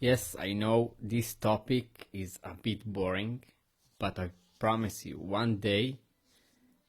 Yes, I know this topic is a bit boring, but I promise you, one day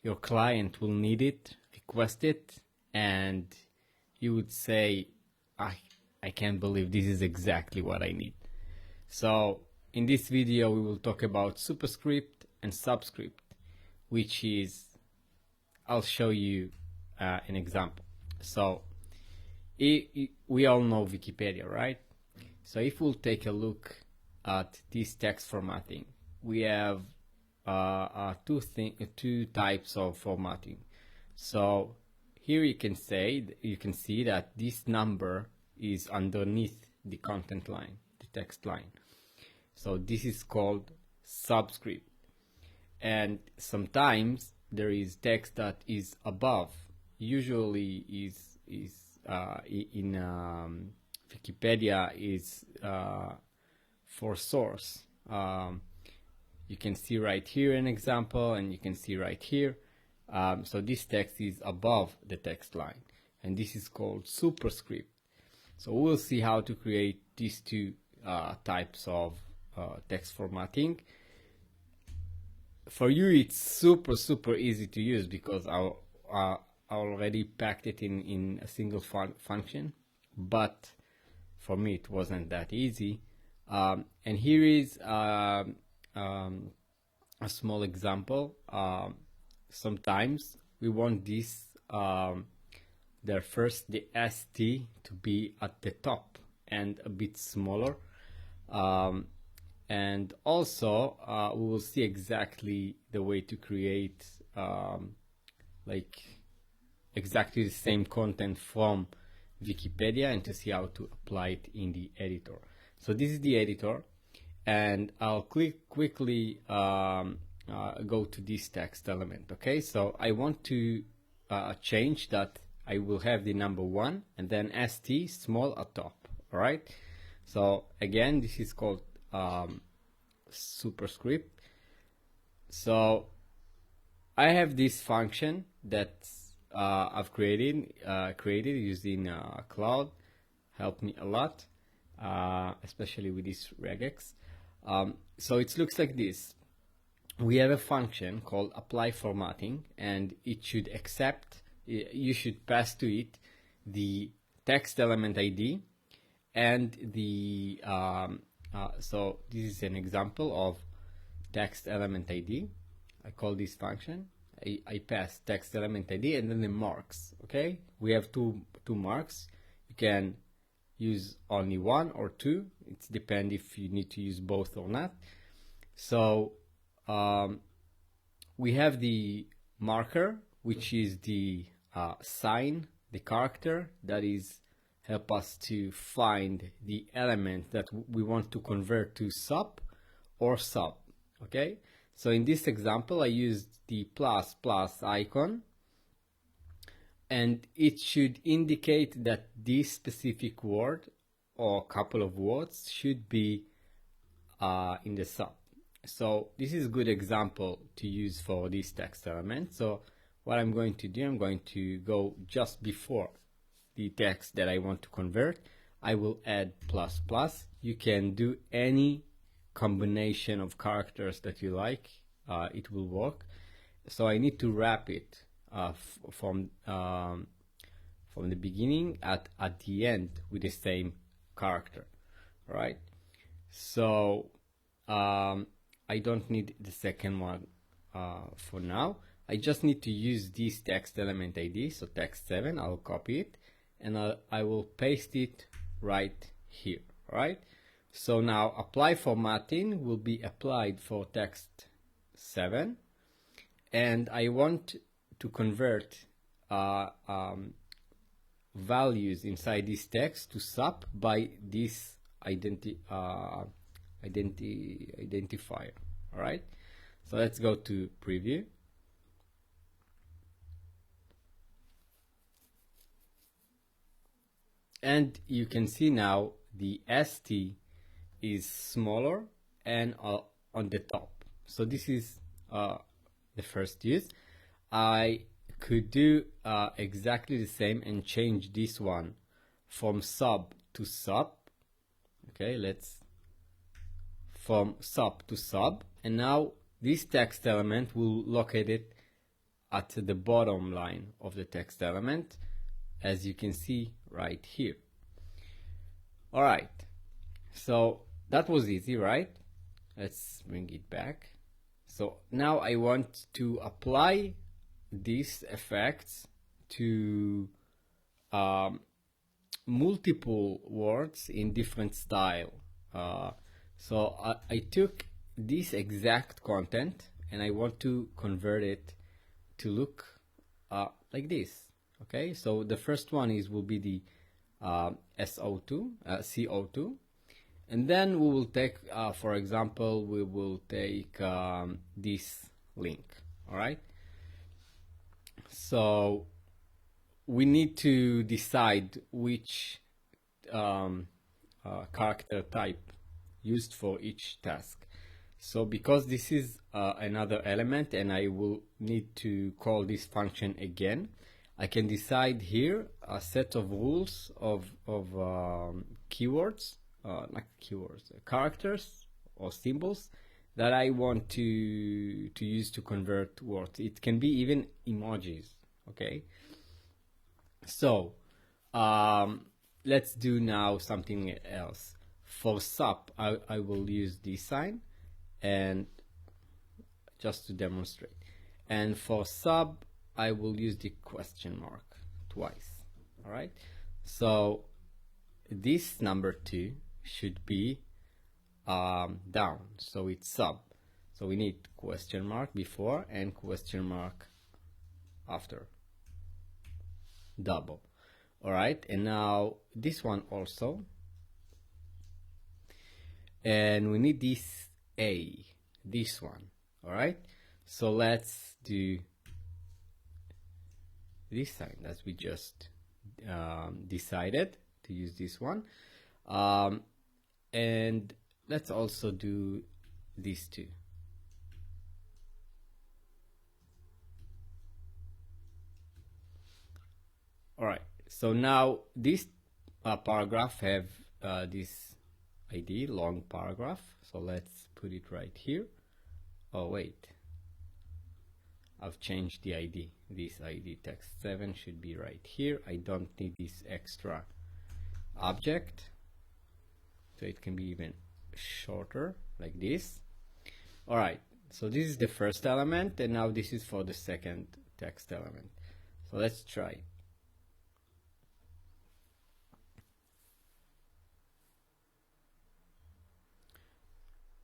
your client will need it, request it, and you would say, I, I can't believe this is exactly what I need. So in this video, we will talk about Superscript and Subscript, which is, I'll show you an example. So we all know Wikipedia, right? So if we'll take a look at this text formatting, we have two types of formatting. So here you can see that this number is underneath the content line, the text line. So this is called subscript. And sometimes there is text that is above. Usually is in Wikipedia is for source. You can see right here an example, and you can see right here. So this text is above the text line, and this is called superscript. So we'll see how to create these two types of text formatting. For you, it's super easy to use because I already packed it in a single function, but for me it wasn't that easy. And here is a small example. Sometimes we want this the ST to be at the top and a bit smaller, and also we will see exactly the way to create like exactly the same content from Wikipedia, and to see how to apply it in the editor. So this is the editor, and I'll quickly go to this text element. Okay, so I want to change that. I will have the number 1 and then ST small at top. All right, so again, this is called superscript. So I have this function that I've created using Cloud. Helped me a lot, especially with this regex. So it looks like this. We have a function called apply formatting, and it should accept. You should pass to it the text element ID and the so this is an example of text element ID. I call this function. I pass text element ID and then the marks. Okay, we have two marks. You can use only 1 or 2. It depends if you need to use both or not. So we have the marker, which is the sign, the character that is help us to find the element that we want to convert to sup or sub. Okay, so in this example I used the plus icon, and it should indicate that this specific word or couple of words should be in the sub. So this is a good example to use for this text element. So what I'm going to do, I'm going to go just before the text that I want to convert. I will add plus. You can do any combination of characters that you like. It will work. So I need to wrap it from the beginning at the end with the same character. All right. So I don't need the second one for now. I just need to use this text element ID, so text 7. I'll copy it and I will paste it right here. All right. So now apply formatting will be applied for text 7, and I want to convert values inside this text to sup by this identifier. All right, so let's go to preview. And you can see now the ST is smaller and on the top. So this is the first use. I could do exactly the same and change this one from sub to sub. Okay, let's from sub to sub, and now this text element will locate it at the bottom line of the text element, as you can see right here. All right, so that was easy, right? Let's bring it back. So now I want to apply these effects to multiple words in different style. So I took this exact content and I want to convert it to look like this. Okay, so the first one will be the CO2, and then we will take, for example, we will take this link. All right. So we need to decide which character type used for each task. So because this is another element and I will need to call this function again, I can decide here a set of rules of keywords, not keywords, characters or symbols that I want to use to convert words. It can be even emojis. Okay. So let's do now something else. For sub, I will use this sign, and just to demonstrate. And for sub, I will use the question mark twice. All right. So this number 2 should be down. So it's sub. So we need question mark before and question mark after. Double. All right. And now this one also. And we need this A, this one. All right. So let's do this sign that we just decided to use this one. And let's also do these two. All right. So now this paragraph have this ID, long paragraph. So let's put it right here. Oh, wait. I've changed the ID. This ID text 7 should be right here. I don't need this extra object. So it can be even shorter like this. All right. So this is the first element, and now this is for the second text element. So let's try.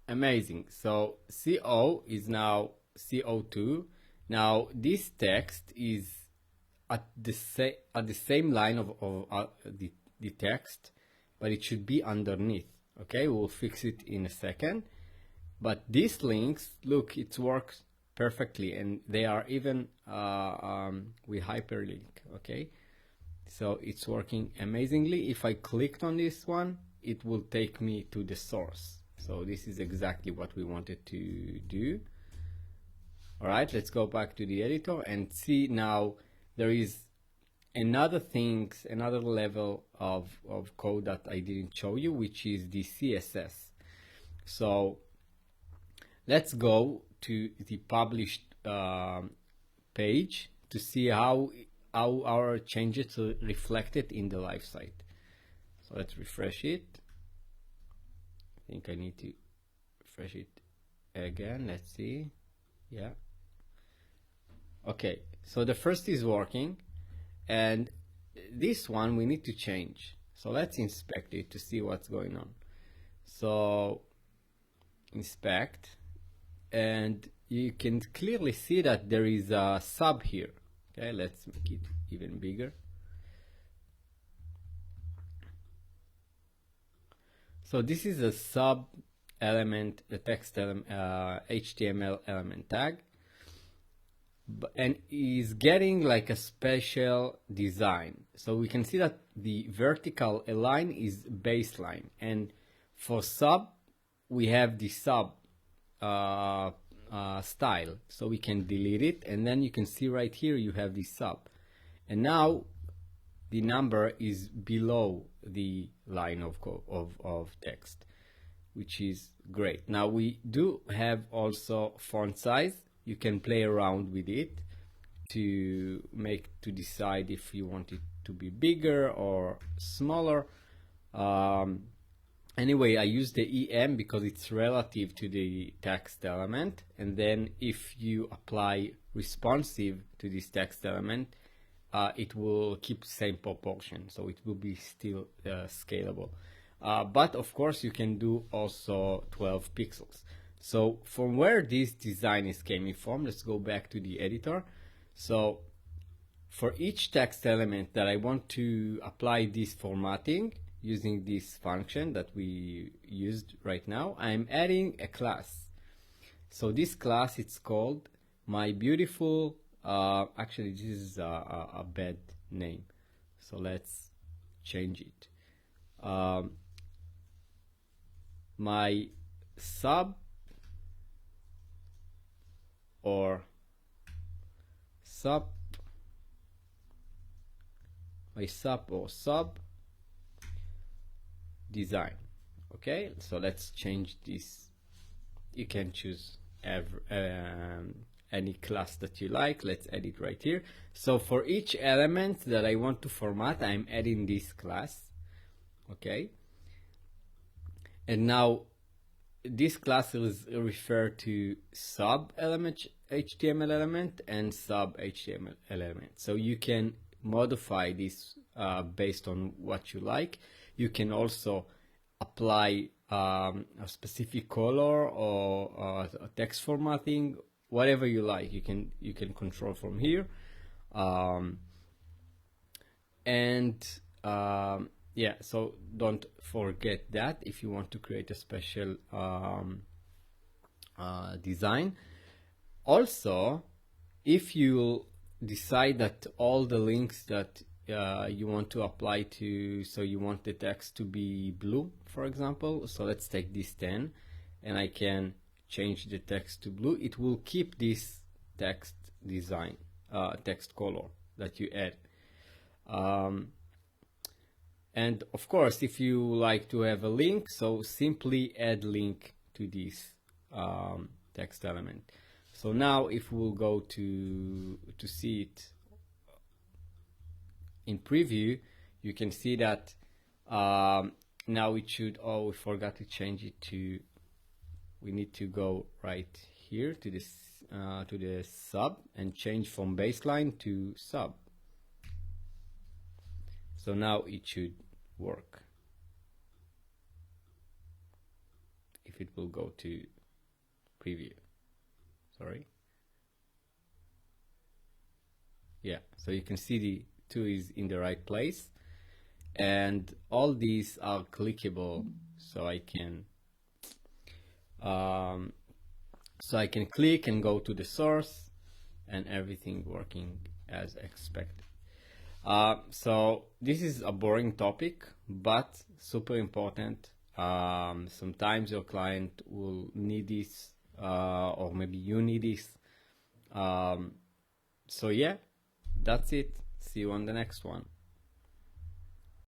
Amazing. So CO is now CO2. Now this text is at the same line of the text, but it should be underneath. Okay, we'll fix it in a second. But these links, look, it works perfectly, and they are even with hyperlink. Okay, so it's working amazingly. If I clicked on this one, it will take me to the source. So this is exactly what we wanted to do. All right, let's go back to the editor and see now there is another level of code that I didn't show you, which is the CSS. So let's go to the published page to see how our changes are reflected in the live site. So let's refresh it. I think I need to refresh it again. Let's see. Yeah. Okay, so the first is working, and this one we need to change. So let's inspect it to see what's going on. So inspect, and you can clearly see that there is a sub here. Okay, let's make it even bigger. So this is a sub element, a text element, HTML element tag, and is getting like a special design. So we can see that the vertical align is baseline, and for sub we have the sub style. So we can delete it, and then you can see right here you have the sub. And now the number is below the line of text, which is great. Now we do have also font size. You can play around with it to decide if you want it to be bigger or smaller. Anyway, I use the EM because it's relative to the text element, and then if you apply responsive to this text element, it will keep the same proportion, so it will be still scalable. But of course you can do also 12 pixels. So from where this design is coming from, let's go back to the editor. So for each text element that I want to apply this formatting using this function that we used right now, I'm adding a class. So this class, it's called my beautiful, actually this is a bad name, so let's change it. My sub or sub, my sub or sub design. Okay, so let's change this. You can choose any class that you like. Let's add it right here. So for each element that I want to format, I'm adding this class. Okay, and now this class is referred to sub element HTML element and sub HTML element. So you can modify this based on what you like. You can also apply a specific color or a text formatting, whatever you like. You can control from here, yeah. So don't forget that if you want to create a special design. Also, if you decide that all the links that you want to apply to, so you want the text to be blue, for example, so let's take this 10 and I can change the text to blue. It will keep this text design, text color that you add. And of course, if you like to have a link, so simply add link to this text element. So now if we'll go to see it in preview, you can see that now it should, oh, we forgot to change it to, we need to go right here to this to the sub and change from baseline to sub. So now it should work. If it will go to preview, sorry. Yeah, so you can see the 2 is in the right place, and all these are clickable, so I can click and go to the source, and everything working as expected. So this is a boring topic, but super important. Sometimes your client will need this, or maybe you need this. So yeah, that's it. See you on the next one.